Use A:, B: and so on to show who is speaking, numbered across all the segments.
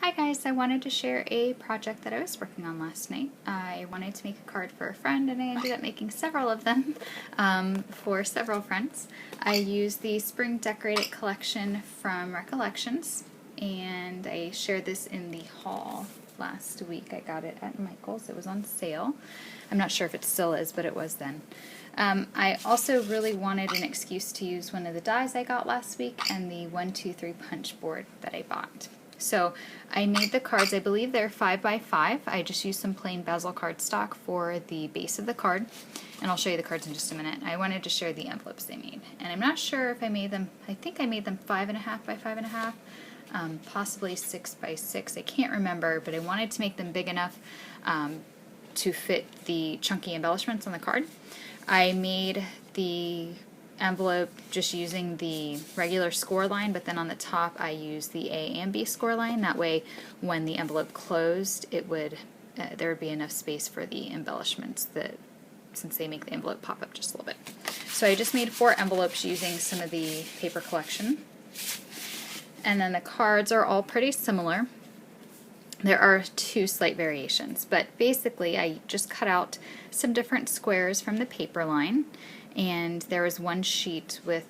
A: Hi guys, I wanted to share a project that I was working on last night. I wanted to make a card for a friend and I ended up making several of them for several friends. I used the Spring Decorated collection from Recollections and I shared this in the haul last week. I got it at Michael's. It was on sale. I'm not sure if it still is, but it was then. I also really wanted an excuse to use one of the dies I got last week and the 1-2-3 punch board that I bought. So I made the cards, I believe they're 5x5. I just used some plain bezel cardstock for the base of the card, and I'll show you the cards in just a minute. I wanted to share the envelopes they made, and I'm not sure if I made them, I think I made them 5.5 by 5.5, possibly 6x6, I can't remember, but I wanted to make them big enough to fit the chunky embellishments on the card. I made the envelope just using the regular score line, but then on the top I used the A and B score line. That way when the envelope closed it would there would be enough space for the embellishments, that since they make the envelope pop up just a little bit. So I just made 4 envelopes using some of the paper collection, and then the cards are all pretty similar. There are 2 slight variations, but basically I just cut out some different squares from the paper line, and there was one sheet with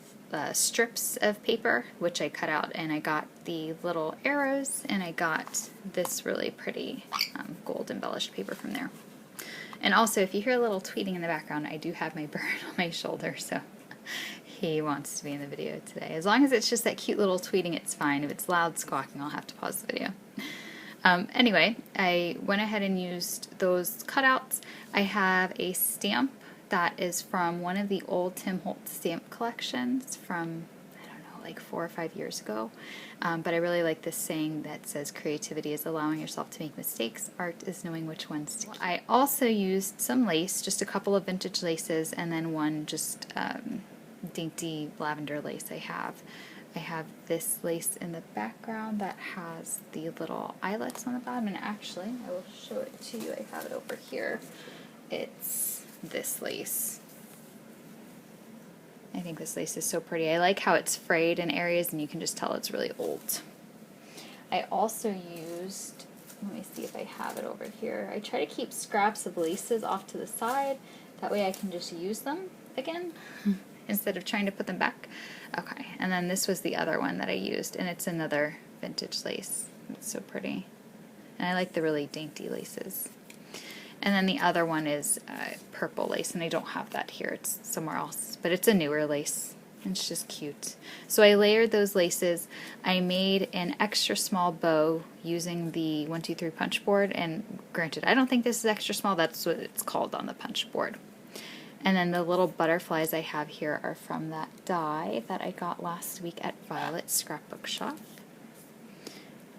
A: strips of paper which I cut out, and I got the little arrows and I got this really pretty gold embellished paper from there. And also, if you hear a little tweeting in the background, I do have my bird on my shoulder, so he wants to be in the video today. As long as it's just that cute little tweeting, it's fine. If it's loud squawking, I'll have to pause the video. Anyway, I went ahead and used those cutouts. I have a stamp that is from one of the old Tim Holtz stamp collections from, I don't know, like 4 or 5 years ago. But I really like this saying that says, creativity is allowing yourself to make mistakes, art is knowing which ones to keep. I also used some lace, just a couple of vintage laces, and then one just dainty lavender lace I have. I have this lace in the background that has the little eyelets on the bottom, and actually, I will show it to you. I have it over here. It's this lace. I think this lace is so pretty. I like how it's frayed in areas and you can just tell it's really old. I also used, let me see if I have it over here. I try to keep scraps of laces off to the side. That way I can just use them again instead of trying to put them back. Okay, and then this was the other one that I used, and it's another vintage lace. It's so pretty. And I like the really dainty laces. And then the other one is purple lace, and I don't have that here. It's somewhere else, but it's a newer lace. It's just cute. So I layered those laces. I made an extra small bow using the 1-2-3 punch board, and granted, I don't think this is extra small. That's what it's called on the punch board. And then the little butterflies I have here are from that die that I got last week at Violet's Scrapbook Shop.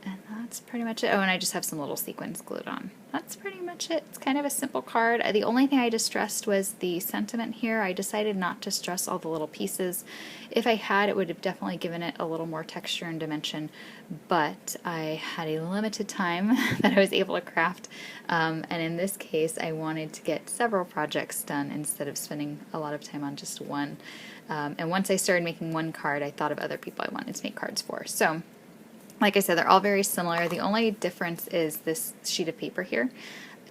A: And that's pretty much it. Oh, and I just have some little sequins glued on. That's pretty much it. It's kind of a simple card. The only thing I distressed was the sentiment here. I decided not to stress all the little pieces. If I had, it would have definitely given it a little more texture and dimension, but I had a limited time that I was able to craft, and in this case I wanted to get several projects done instead of spending a lot of time on just one. And once I started making one card, I thought of other people I wanted to make cards for. So like I said, they're all very similar. The only difference is this sheet of paper here.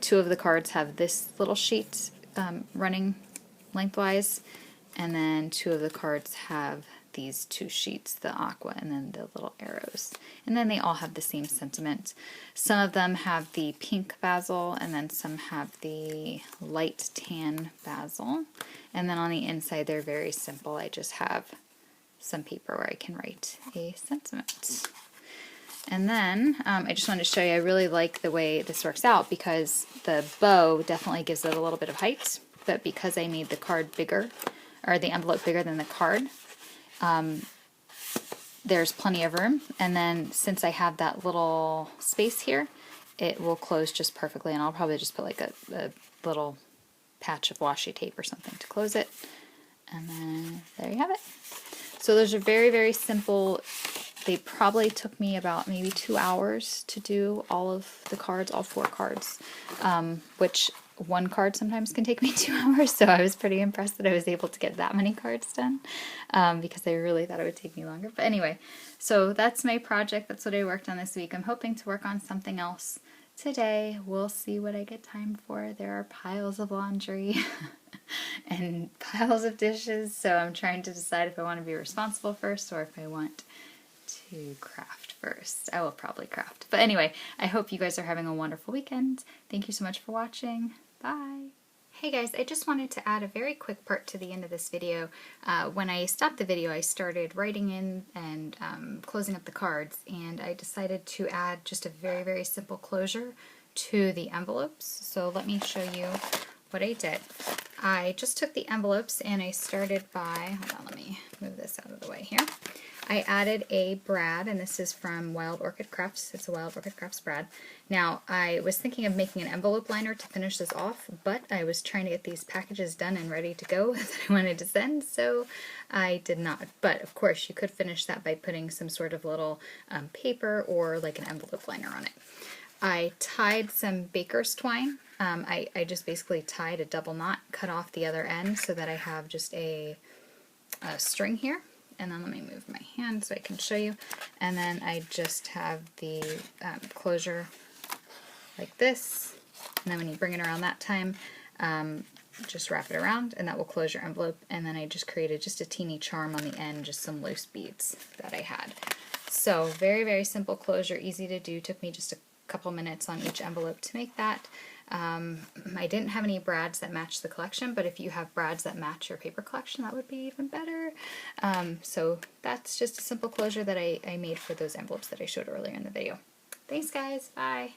A: 2 of the cards have this little sheet running lengthwise, and then 2 of the cards have these 2 sheets, the aqua and then the little arrows. And then they all have the same sentiment. Some of them have the pink basil, and then some have the light tan basil. And then on the inside they're very simple. I just have some paper where I can write a sentiment. And then I just wanted to show you, I really like the way this works out because the bow definitely gives it a little bit of height, but because I made the card bigger, or the envelope bigger than the card, there's plenty of room. And then since I have that little space here, it will close just perfectly, and I'll probably just put like a little patch of washi tape or something to close it. And then there you have it. So those are very, very simple. They probably took me about maybe 2 hours to do all of the cards, all 4 cards, which one card sometimes can take me 2 hours, so I was pretty impressed that I was able to get that many cards done, because I really thought it would take me longer. But anyway, so that's my project. That's what I worked on this week. I'm hoping to work on something else today. We'll see what I get time for. There are piles of laundry and piles of dishes, so I'm trying to decide if I want to be responsible first or if I want to craft first. I will probably craft. But anyway, I hope you guys are having a wonderful weekend. Thank you so much for watching. Bye! Hey guys, I just wanted to add a very quick part to the end of this video. When I stopped the video, I started writing in and closing up the cards, and I decided to add just a very, very simple closure to the envelopes. So let me show you what I did. I just took the envelopes and I started by, hold on, let me move this out of the way here. I added a brad, and this is from Wild Orchid Crafts. It's a Wild Orchid Crafts brad. Now, I was thinking of making an envelope liner to finish this off, but I was trying to get these packages done and ready to go that I wanted to send, so I did not. But, of course, you could finish that by putting some sort of little paper or like an envelope liner on it. I tied some baker's twine. I just basically tied a double knot, cut off the other end so that I have just a string here. And then let me move my hand so I can show you. And then I just have the closure like this. And then when you bring it around that time, just wrap it around and that will close your envelope. And then I just created just a teeny charm on the end, just some loose beads that I had. So very, very simple closure, easy to do. Took me just a couple minutes on each envelope to make that. I didn't have any brads that matched the collection, but if you have brads that match your paper collection, that would be even better. So that's just a simple closure that I made for those envelopes that I showed earlier in the video. Thanks guys, bye!